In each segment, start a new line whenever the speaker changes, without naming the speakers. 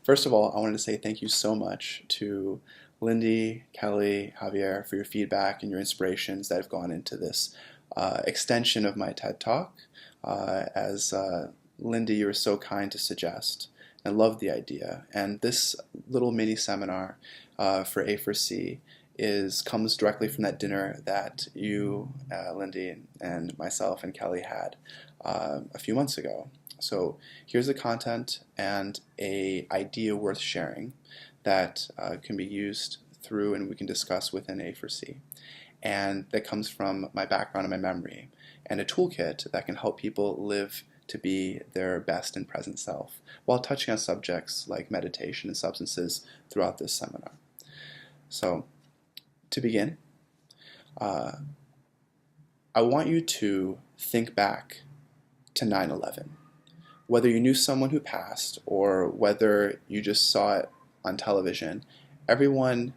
First of all, I wanted to say thank you so much to Lindy, Kelly, Javier for your feedback and your inspirations that have gone into this extension of my TED Talk. As Lindy, you were so kind to suggest. I love the idea. And this little mini seminar for A4C comes directly from that dinner that you, Lindy, and myself and Kelly had a few months ago. So here's the content and a idea worth sharing that can be used through and we can discuss within A4C. And that comes from my background and my memory, and a toolkit that can help people live to be their best and present self while touching on subjects like meditation and substances throughout this seminar. So to begin, I want you to think back to 9/11. Whether you knew someone who passed or whether you just saw it on television, everyone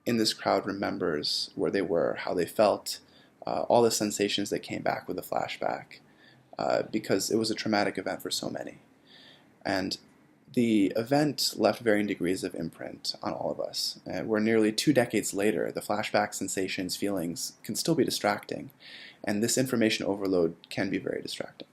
in this crowd remembers where they were, how they felt, all the sensations that came back with the flashback, because it was a traumatic event for so many. And the event left varying degrees of imprint on all of us. We're nearly 2 decades later, the flashback sensations, feelings can still be distracting, and this information overload can be very distracting.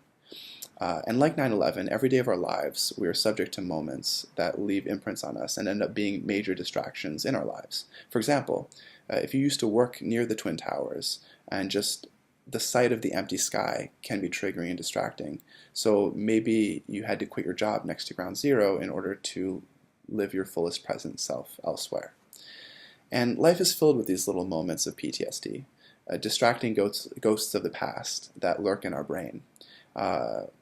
And like 9/11, every day of our lives, we are subject to moments that leave imprints on us and end up being major distractions in our lives. For example, if you used to work near the Twin Towers and just the sight of the empty sky can be triggering and distracting. So maybe you had to quit your job next to Ground Zero in order to live your fullest present self elsewhere. And life is filled with these little moments of PTSD, distracting ghosts of the past that lurk in our brain.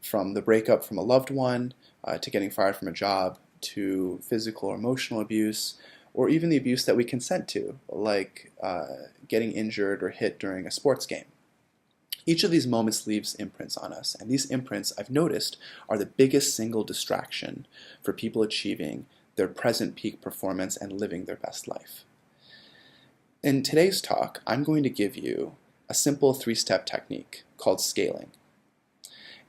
From the breakup from a loved one, to getting fired from a job, to physical or emotional abuse, or even the abuse that we consent to, like getting injured or hit during a sports game. Each of these moments leaves imprints on us, and these imprints, I've noticed, are the biggest single distraction for people achieving their present peak performance and living their best life. In today's talk, I'm going to give you a simple 3-step technique called scaling,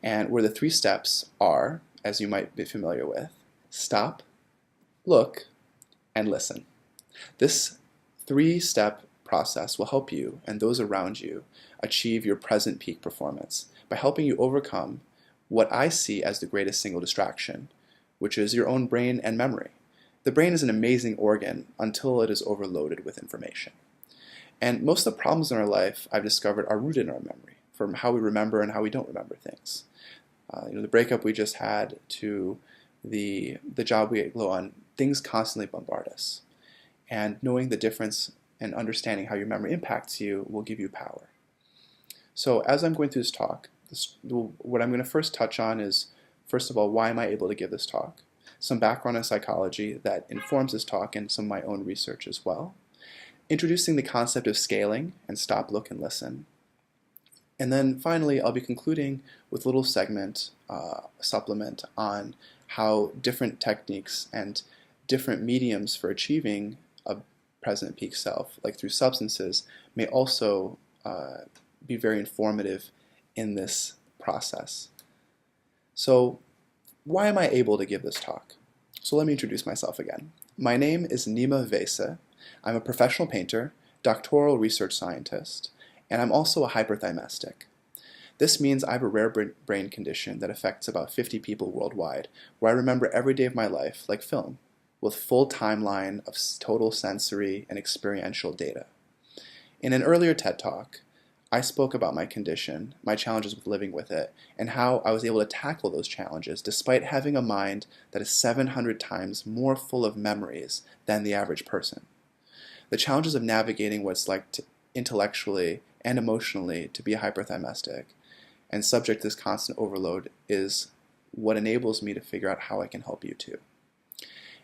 and where the 3 steps are, as you might be familiar with, stop, look, and listen. This 3-step process will help you and those around you achieve your present peak performance by helping you overcome what I see as the greatest single distraction, which is your own brain and memory. The brain is an amazing organ until it is overloaded with information. And most of the problems in our life, I've discovered, are rooted in our memory, from how we remember and how we don't remember things. The breakup we just had to the job we get low on, things constantly bombard us. And knowing the difference and understanding how your memory impacts you will give you power. So as I'm going through this talk, what I'm going to first touch on is, first of all, why am I able to give this talk? Some background in psychology that informs this talk and some of my own research as well. Introducing the concept of scaling and stop, look, and listen. And then finally, I'll be concluding with a little segment, supplement on how different techniques and different mediums for achieving a present peak self, like through substances, may also be very informative in this process. So why am I able to give this talk? So let me introduce myself again. My name is Nima Vesa. I'm a professional painter, doctoral research scientist, and I'm also a hyperthymestic. This means I have a rare brain condition that affects about 50 people worldwide, where I remember every day of my life like film, with full timeline of total sensory and experiential data. In an earlier TED Talk, I spoke about my condition, my challenges with living with it, and how I was able to tackle those challenges despite having a mind that is 700 times more full of memories than the average person. The challenges of navigating what it's like to intellectually and emotionally to be a hyperthymestic and subject to this constant overload is what enables me to figure out how I can help you too.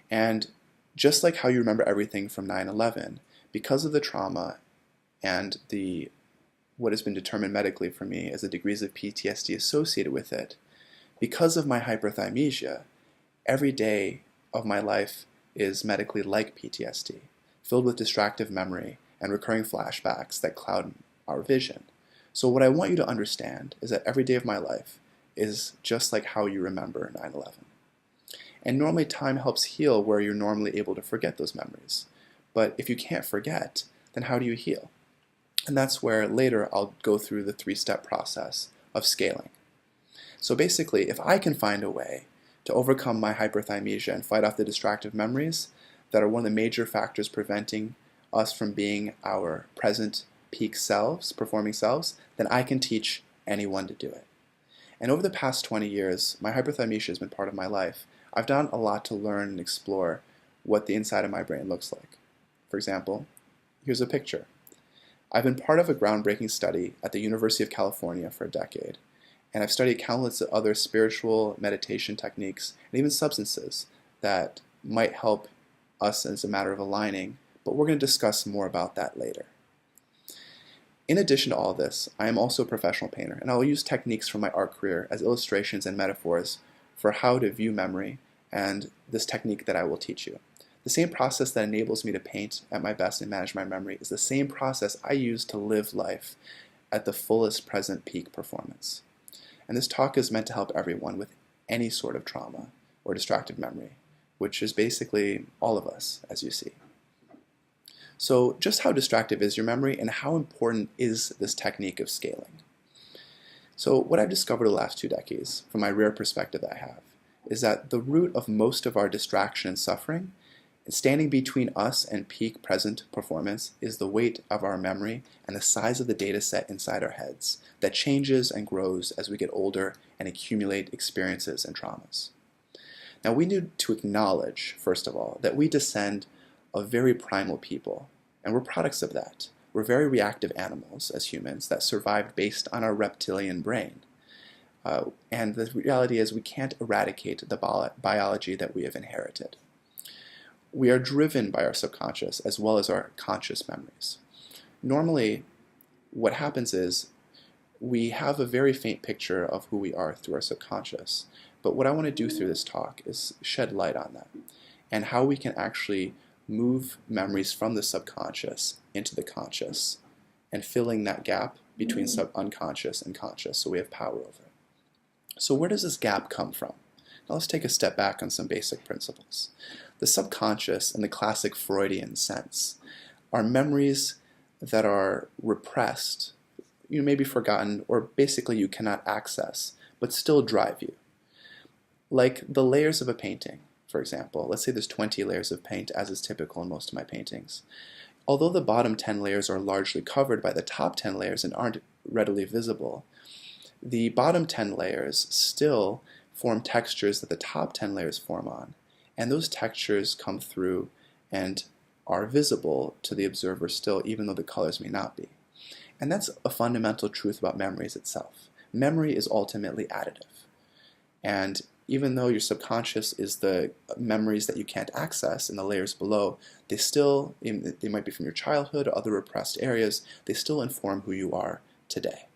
And just like how you remember everything from 9/11, because of the trauma and what has been determined medically for me as the degrees of PTSD associated with it, because of my hyperthymesia, every day of my life is medically like PTSD, filled with distractive memory and recurring flashbacks that cloud our vision. So what I want you to understand is that every day of my life is just like how you remember 9/11. And normally time helps heal where you're normally able to forget those memories. But if you can't forget, then how do you heal? And that's where later I'll go through the 3-step process of scaling. So basically, if I can find a way to overcome my hyperthymesia and fight off the distractive memories that are one of the major factors preventing us from being our present peak selves, performing selves, then I can teach anyone to do it. And over the past 20 years, my hyperthymesia has been part of my life. I've done a lot to learn and explore what the inside of my brain looks like. For example, here's a picture. I've been part of a groundbreaking study at the University of California for a decade, and I've studied countless other spiritual meditation techniques and even substances that might help us as a matter of aligning, but we're going to discuss more about that later. In addition to all this, I am also a professional painter, and I will use techniques from my art career as illustrations and metaphors for how to view memory and this technique that I will teach you. The same process that enables me to paint at my best and manage my memory is the same process I use to live life at the fullest present peak performance. And this talk is meant to help everyone with any sort of trauma or distracted memory, which is basically all of us, as you see. So just how distractive is your memory, and how important is this technique of scaling? So what I've discovered the last 2 decades, from my rare perspective that I have, is that the root of most of our distraction and suffering, standing between us and peak present performance, is the weight of our memory and the size of the data set inside our heads that changes and grows as we get older and accumulate experiences and traumas. Now we need to acknowledge, first of all, that we descend of very primal people, and we're products of that. We're very reactive animals as humans that survived based on our reptilian brain. And the reality is we can't eradicate the biology that we have inherited. We are driven by our subconscious as well as our conscious memories. Normally, what happens is we have a very faint picture of who we are through our subconscious. But what I want to do through this talk is shed light on that and how we can actually move memories from the subconscious into the conscious and filling that gap between unconscious and conscious so we have power over it. So where does this gap come from? Now let's take a step back on some basic principles. The subconscious, in the classic Freudian sense, are memories that are repressed, you may be forgotten, or basically you cannot access, but still drive you. Like the layers of a painting, for example. Let's say there's 20 layers of paint, as is typical in most of my paintings. Although the bottom 10 layers are largely covered by the top 10 layers and aren't readily visible, the bottom 10 layers still form textures that the top 10 layers form on. And those textures come through and are visible to the observer still, even though the colors may not be. And that's a fundamental truth about memories itself. Memory is ultimately additive. And even though your subconscious is the memories that you can't access in the layers below, they might be from your childhood or other repressed areas, they still inform who you are today.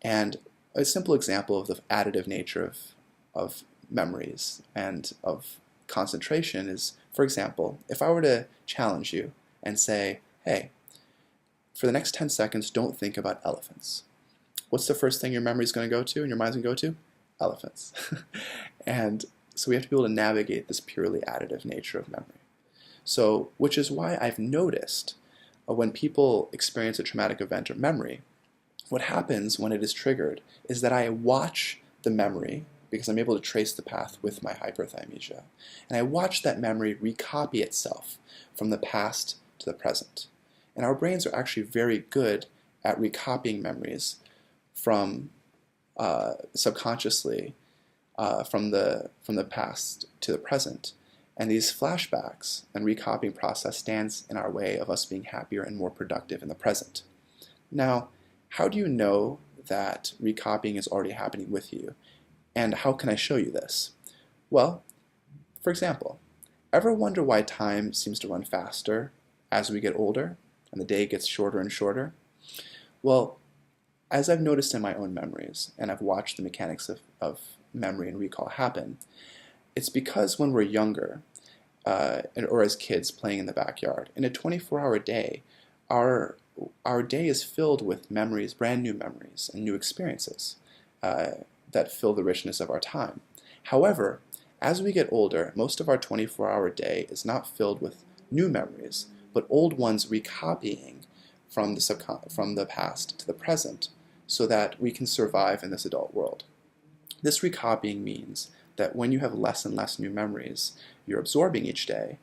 And a simple example of the additive nature of memories and of concentration is, for example, if I were to challenge you and say, hey, for the next 10 seconds, don't think about elephants. What's the first thing your memory is going to go to and your mind's going to go to? Elephants. And so we have to be able to navigate this purely additive nature of memory. So, which is why I've noticed when people experience a traumatic event or memory, what happens when it is triggered is that I watch the memory, because I'm able to trace the path with my hyperthymesia, and I watch that memory recopy itself from the past to the present. And our brains are actually very good at recopying memories from subconsciously from the past to the present. And these flashbacks and recopying process stands in our way of us being happier and more productive in the present. Now, how do you know that recopying is already happening with you? And how can I show you this? Well, for example, ever wonder why time seems to run faster as we get older and the day gets shorter and shorter? Well, as I've noticed in my own memories, and I've watched the mechanics of memory and recall happen, it's because when we're younger, or as kids playing in the backyard, in a 24-hour day, our day is filled with memories, brand new memories, and new experiences that fill the richness of our time. However, As we get older, most of our 24-hour day is not filled with new memories, but old ones recopying from the past to the present so that we can survive in this adult world. This recopying means that when you have less and less new memories you're absorbing each day,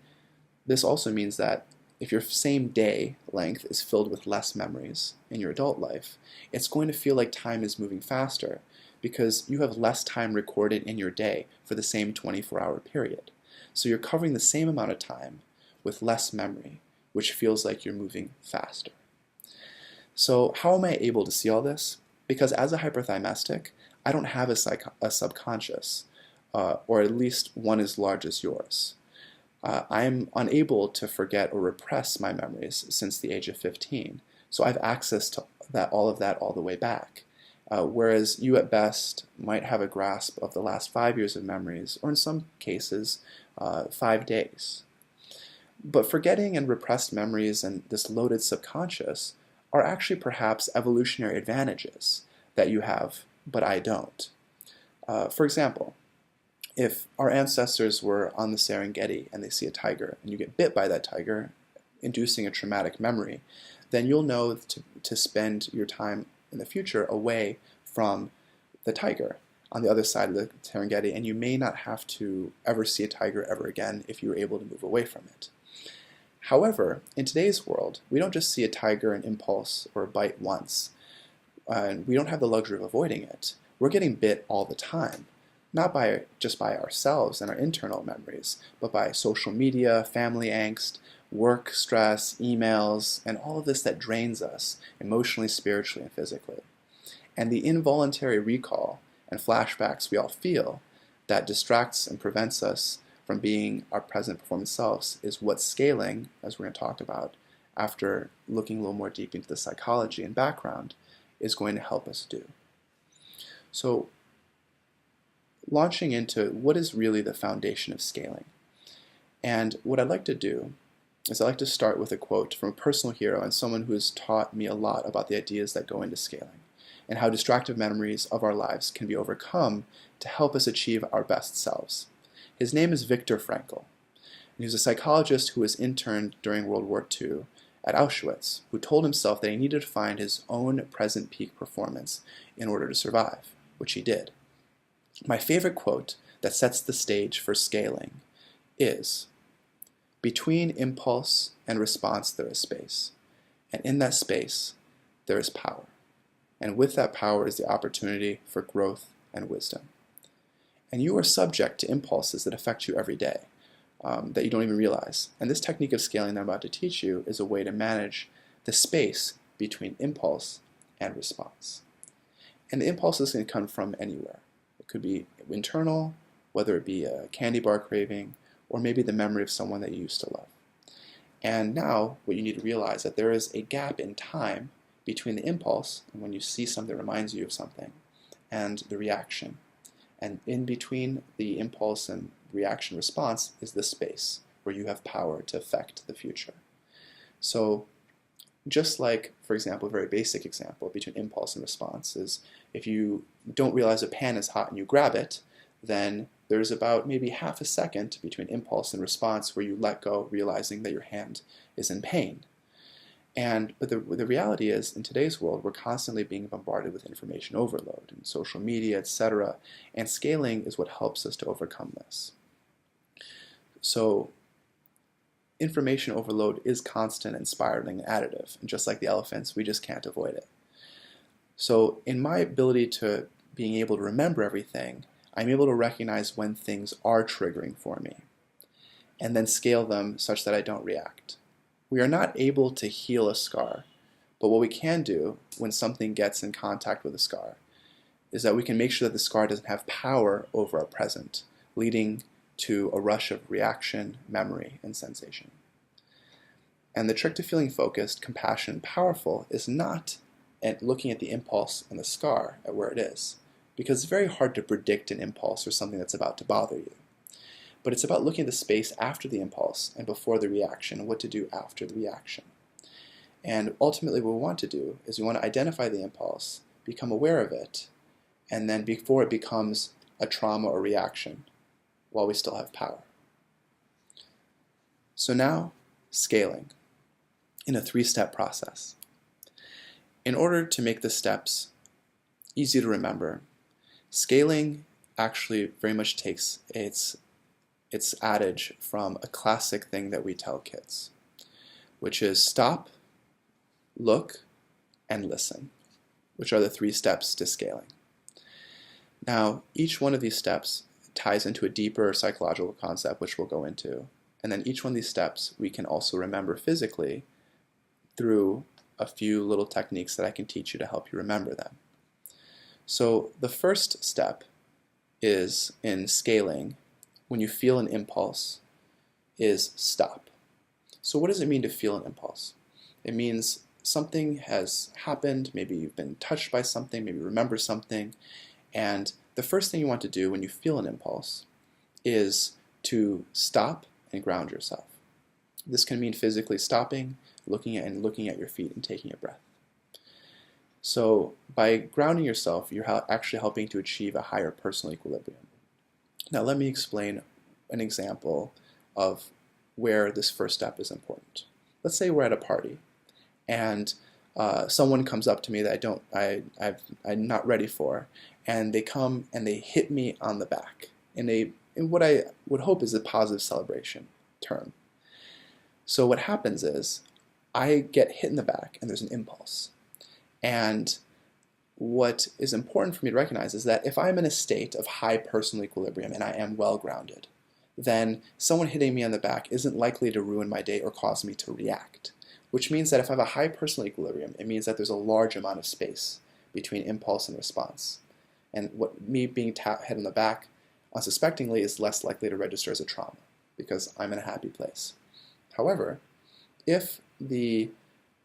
this also means that if your same day length is filled with less memories in your adult life, it's going to feel like time is moving faster because you have less time recorded in your day for the same 24-hour period. So you're covering the same amount of time with less memory, which feels like you're moving faster. So how am I able to see all this? Because as a hyperthymestic, I don't have a subconscious, or at least one as large as yours. I'm unable to forget or repress my memories since the age of 15, so I have access to all of that all the way back. Whereas you at best might have a grasp of the last 5 years of memories, or in some cases, 5 days. But forgetting and repressed memories and this loaded subconscious are actually perhaps evolutionary advantages that you have, but I don't. For example, if our ancestors were on the Serengeti and they see a tiger and you get bit by that tiger, inducing a traumatic memory, then you'll know to spend your time in the future away from the tiger on the other side of the Serengeti, and you may not have to ever see a tiger ever again if you were able to move away from it. However, in today's world, we don't just see a tiger, an impulse, or a bite once, and we don't have the luxury of avoiding it. We're getting bit all the time. Not just by ourselves and our internal memories, but by social media, family angst, work stress, emails, and all of this that drains us emotionally, spiritually, and physically. And the involuntary recall and flashbacks we all feel that distracts and prevents us from being our present performance selves is what scaling, as we're going to talk about after looking a little more deep into the psychology and background, is going to help us do. So, launching into what is really the foundation of scaling. And what I'd like to do is I'd like to start with a quote from a personal hero and someone who has taught me a lot about the ideas that go into scaling and how distractive memories of our lives can be overcome to help us achieve our best selves. His name is Viktor Frankl, and he was a psychologist who was interned during World War II at Auschwitz, who told himself that he needed to find his own present peak performance in order to survive, which he did. My favorite quote that sets the stage for scaling is, "Between impulse and response there is space, and in that space there is power. And with that power is the opportunity for growth and wisdom." And you are subject to impulses that affect you every day that you don't even realize. And this technique of scaling that I'm about to teach you is a way to manage the space between impulse and response. And the impulse is going to come from anywhere. It could be internal, whether it be a candy bar craving, or maybe the memory of someone that you used to love. And now what you need to realize is that there is a gap in time between the impulse, and when you see something that reminds you of something, and the reaction. And in between the impulse and reaction response is the space where you have power to affect the future. So just like, for example, a very basic example between impulse and response is if you don't realize a pan is hot and you grab it, then there's about maybe half a second between impulse and response where you let go, realizing that your hand is in pain. But the reality is, in today's world, we're constantly being bombarded with information overload and social media, etc. And scaling is what helps us to overcome this. So information overload is constant and spiraling and additive. And just like the elephants, we just can't avoid it. So in my ability to being able to remember everything, I'm able to recognize when things are triggering for me and then scale them such that I don't react. We are not able to heal a scar, but what we can do when something gets in contact with a scar is that we can make sure that the scar doesn't have power over our present, leading to a rush of reaction, memory, and sensation. And the trick to feeling focused, compassionate, and powerful is not at looking at the impulse and the scar at where it is, because it's very hard to predict an impulse or something that's about to bother you. But it's about looking at the space after the impulse and before the reaction and what to do after the reaction. And ultimately what we want to do is we want to identify the impulse, become aware of it, and then before it becomes a trauma or reaction, while we still have power. So now, scaling in a 3-step process. In order to make the steps easy to remember, scaling actually very much takes its adage from a classic thing that we tell kids, which is stop, look, and listen, which are the 3 steps to scaling. Now, each one of these steps ties into a deeper psychological concept, which we'll go into, and then each one of these steps we can also remember physically through a few little techniques that I can teach you to help you remember them. So the first step is in scaling, when you feel an impulse, is stop. So what does it mean to feel an impulse? It means something has happened, maybe you've been touched by something, maybe you remember something, and the first thing you want to do when you feel an impulse is to stop and ground yourself. This can mean physically stopping, looking at your feet and taking a breath. So by grounding yourself, you're actually helping to achieve a higher personal equilibrium. Now let me explain an example of where this first step is important. Let's say we're at a party and someone comes up to me that I'm not ready for, and they come and they hit me on the back in what I would hope is a positive celebration term. So what happens is I get hit in the back and there's an impulse. And what is important for me to recognize is that if I'm in a state of high personal equilibrium and I am well grounded, then someone hitting me on the back isn't likely to ruin my day or cause me to react. Which means that if I have a high personal equilibrium, it means that there's a large amount of space between impulse and response. And me being hit on the back unsuspectingly is less likely to register as a trauma because I'm in a happy place. However, if the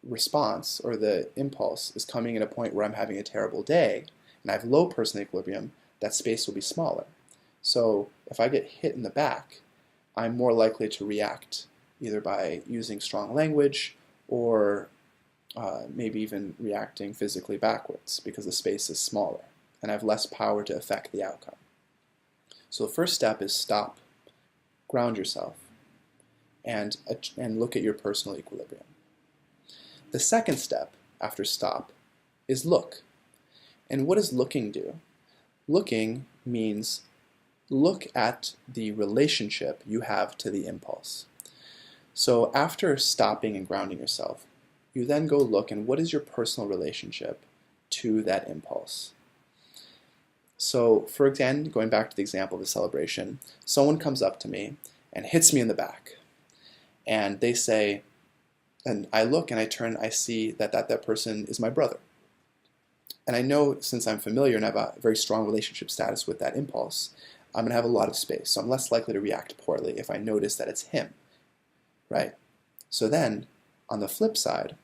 response or the impulse is coming at a point where I'm having a terrible day and I have low personal equilibrium, that space will be smaller. So if I get hit in the back, I'm more likely to react either by using strong language or maybe even reacting physically backwards because the space is smaller and I have less power to affect the outcome. So the first step is stop, ground yourself, and look at your personal equilibrium. The second step after stop is look. And what does looking do? Looking means look at the relationship you have to the impulse. So after stopping and grounding yourself, you then go look and what is your personal relationship to that impulse? So for example, going back to the example of the celebration, someone comes up to me and hits me in the back. And they say, and I look and I turn, I see that person is my brother. And I know since I'm familiar and have a very strong relationship status with that impulse, I'm going to have a lot of space. So I'm less likely to react poorly if I notice that it's him, right? So then, on the flip side,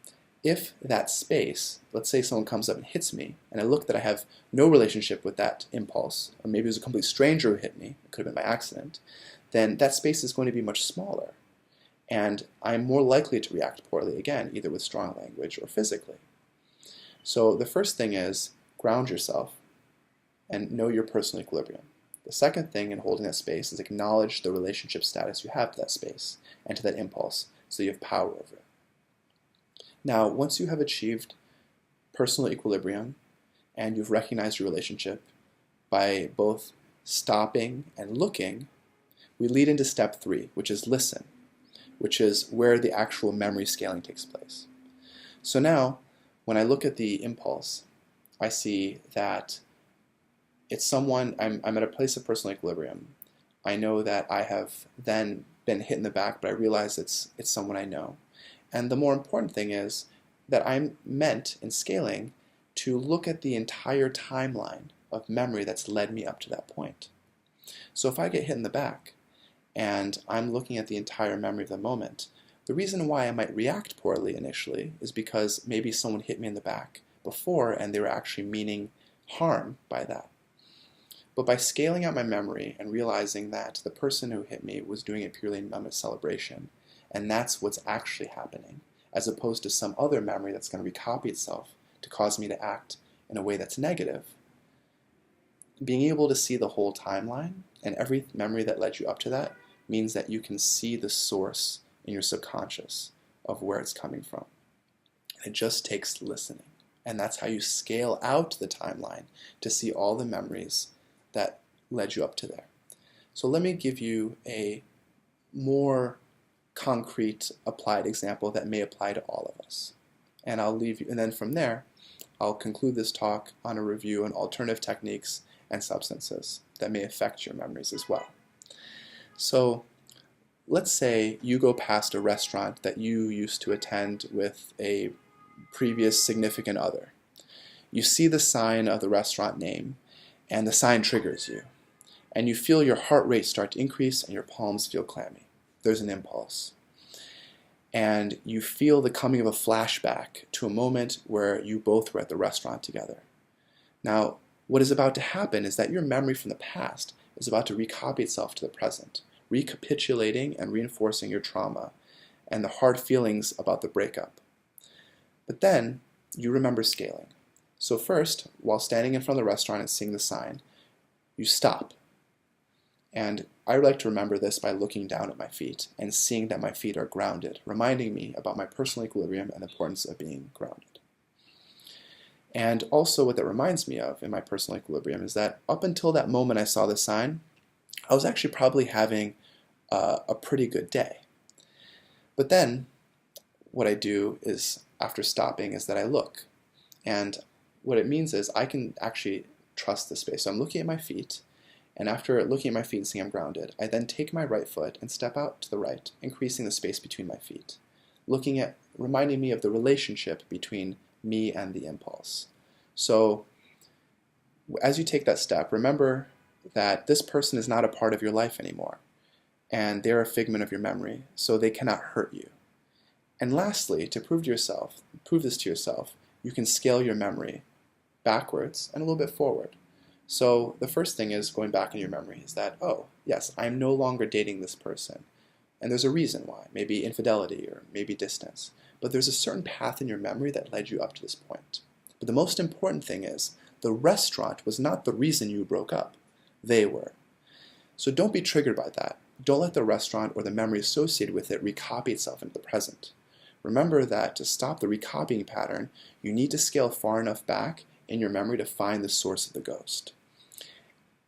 if that space, let's say someone comes up and hits me, and I look that I have no relationship with that impulse, or maybe it was a complete stranger who hit me, it could have been by accident, then that space is going to be much smaller. And I'm more likely to react poorly, again, either with strong language or physically. So the first thing is ground yourself and know your personal equilibrium. The second thing in holding that space is acknowledge the relationship status you have to that space and to that impulse so you have power over it. Now, once you have achieved personal equilibrium and you've recognized your relationship by both stopping and looking, we lead into step 3, which is listen, which is where the actual memory scaling takes place. So now, when I look at the impulse, I see that it's someone, I'm at a place of personal equilibrium. I know that I have then been hit in the back, but I realize it's someone I know. And the more important thing is that I'm meant in scaling to look at the entire timeline of memory that's led me up to that point. So if I get hit in the back and I'm looking at the entire memory of the moment, the reason why I might react poorly initially is because maybe someone hit me in the back before and they were actually meaning harm by that. But by scaling out my memory and realizing that the person who hit me was doing it purely in moment of celebration, and that's what's actually happening, as opposed to some other memory that's going to recopy itself to cause me to act in a way that's negative, being able to see the whole timeline and every memory that led you up to that means that you can see the source in your subconscious of where it's coming from. It just takes listening. And that's how you scale out the timeline to see all the memories that led you up to there. So let me give you a more concrete applied example that may apply to all of us. And I'll leave you, and then from there, I'll conclude this talk on a review on alternative techniques and substances that may affect your memories as well. So let's say you go past a restaurant that you used to attend with a previous significant other. You see the sign of the restaurant name, and the sign triggers you. And you feel your heart rate start to increase and your palms feel clammy. There's an impulse. And you feel the coming of a flashback to a moment where you both were at the restaurant together. Now, what is about to happen is that your memory from the past is about to recopy itself to the present, recapitulating and reinforcing your trauma and the hard feelings about the breakup. But then you remember scaling. So first, while standing in front of the restaurant and seeing the sign, you stop. And I like to remember this by looking down at my feet and seeing that my feet are grounded, reminding me about my personal equilibrium and the importance of being grounded. And also what that reminds me of in my personal equilibrium is that up until that moment I saw the sign, I was actually probably having a pretty good day. But then what I do is, after stopping, is that I look. And what it means is I can actually trust the space. So I'm looking at my feet, and after looking at my feet and seeing I'm grounded, I then take my right foot and step out to the right, increasing the space between my feet, reminding me of the relationship between me and the impulse. So as you take that step, remember that this person is not a part of your life anymore, and they're a figment of your memory, so they cannot hurt you. And lastly, to prove this to yourself, you can scale your memory backwards and a little bit forward. So the first thing is going back in your memory is that, oh, yes, I'm no longer dating this person. And there's a reason why, maybe infidelity or maybe distance. But there's a certain path in your memory that led you up to this point. But the most important thing is the restaurant was not the reason you broke up. They were. So don't be triggered by that. Don't let the restaurant or the memory associated with it recopy itself into the present. Remember that to stop the recopying pattern, you need to scale far enough back in your memory to find the source of the ghost.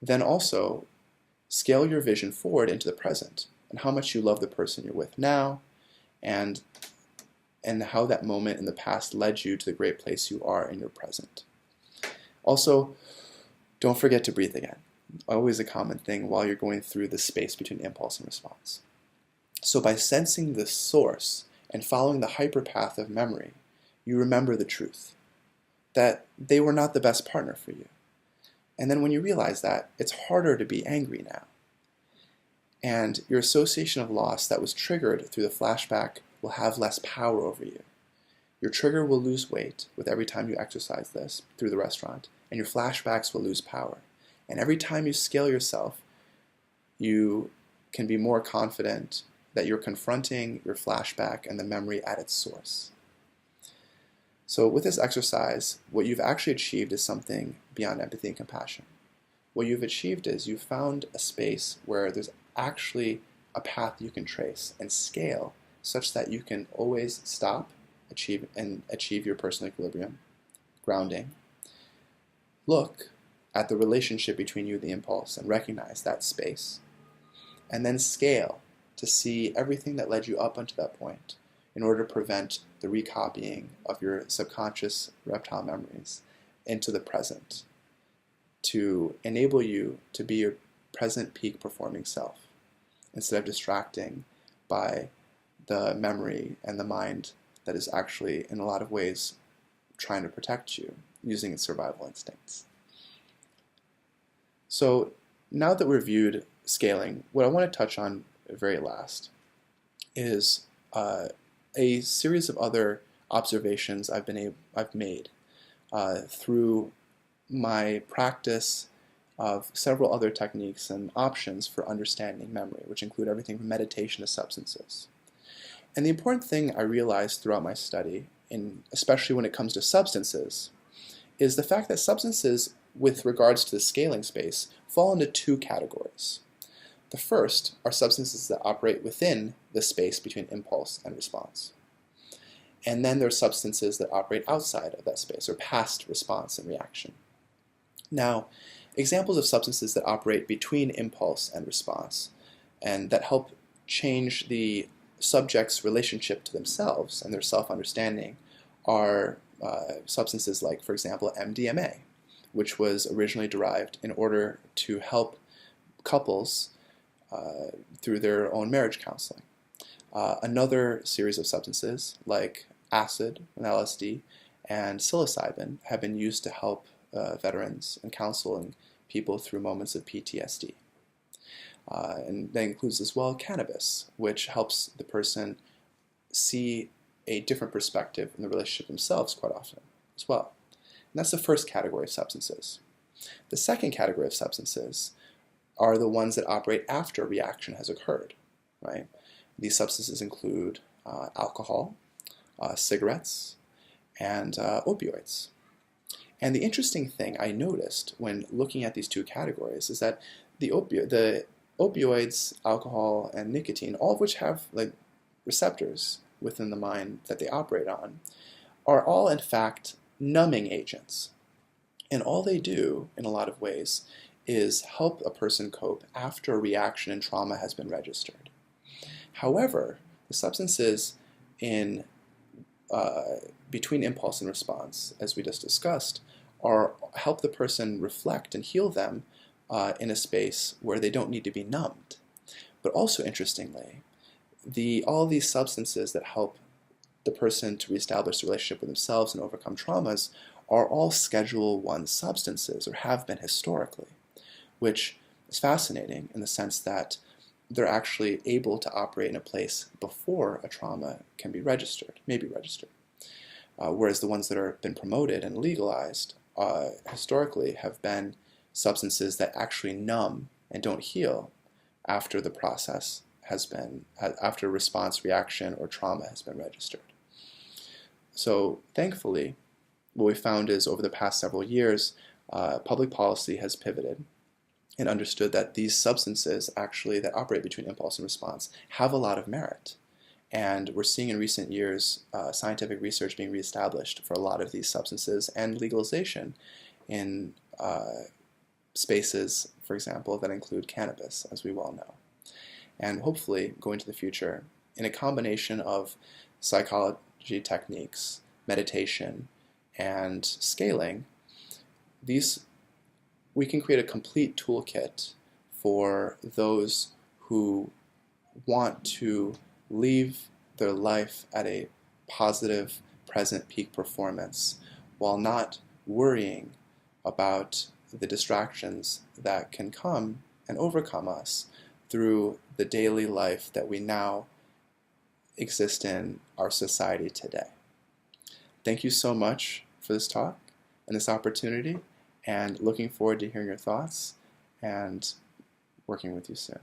Then also, scale your vision forward into the present and how much you love the person you're with now, and how that moment in the past led you to the great place you are in your present. Also, don't forget to breathe again. Always a common thing while you're going through the space between impulse and response. So by sensing the source and following the hyperpath of memory, you remember the truth, that they were not the best partner for you. And then when you realize that, it's harder to be angry now. And your association of loss that was triggered through the flashback will have less power over you. Your trigger will lose weight with every time you exercise this through the restaurant, and your flashbacks will lose power. And every time you scale yourself, you can be more confident that you're confronting your flashback and the memory at its source. So with this exercise, what you've actually achieved is something beyond empathy and compassion. What you've achieved is you've found a space where there's actually a path you can trace and scale such that you can always stop, achieve your personal equilibrium, grounding. Look at the relationship between you and the impulse and recognize that space. And then scale to see everything that led you up unto that point in order to prevent the recopying of your subconscious reptile memories into the present, to enable you to be your present peak performing self instead of distracting by the memory and the mind that is actually in a lot of ways trying to protect you using its survival instincts. So now that we've reviewed scaling, what I want to touch on very last is a series of other observations I've made through my practice of several other techniques and options for understanding memory, which include everything from meditation to substances. And the important thing I realized throughout my study, especially when it comes to substances, is the fact that substances, with regards to the scaling space, fall into two categories. The first are substances that operate within the space between impulse and response. And then there are substances that operate outside of that space, or past response and reaction. Now, examples of substances that operate between impulse and response and that help change the subject's relationship to themselves and their self-understanding are substances like, for example, MDMA, which was originally derived in order to help couples through their own marriage counseling. Another series of substances like acid and LSD and psilocybin have been used to help veterans and counseling people through moments of PTSD. And that includes as well cannabis, which helps the person see a different perspective in the relationship themselves quite often as well. And that's the first category of substances. The second category of substances are the ones that operate after a reaction has occurred, right? These substances include alcohol, cigarettes, and opioids. And the interesting thing I noticed when looking at these two categories is that the opioids, alcohol, and nicotine, all of which have like receptors within the mind that they operate on, are all in fact numbing agents. And all they do, in a lot of ways, is help a person cope after a reaction and trauma has been registered. However, the substances in between impulse and response, as we just discussed, help the person reflect and heal them in a space where they don't need to be numbed. But also interestingly, all these substances that help the person to reestablish the relationship with themselves and overcome traumas are all Schedule I substances, or have been historically, which is fascinating in the sense that they're actually able to operate in a place before a trauma can be registered, may be registered. Whereas the ones that have been promoted and legalized historically have been substances that actually numb and don't heal after the process has been, after response, reaction, or trauma has been registered. So thankfully, what we found is over the past several years, public policy has pivoted and understood that these substances actually that operate between impulse and response have a lot of merit. And we're seeing in recent years scientific research being reestablished for a lot of these substances and legalization in spaces, for example, that include cannabis, as we well know. And hopefully, going to the future, in a combination of psychology techniques, meditation, and scaling, we can create a complete toolkit for those who want to leave their life at a positive, present peak performance while not worrying about the distractions that can come and overcome us through the daily life that we now exist in our society today. Thank you so much for this talk and this opportunity, and looking forward to hearing your thoughts and working with you soon.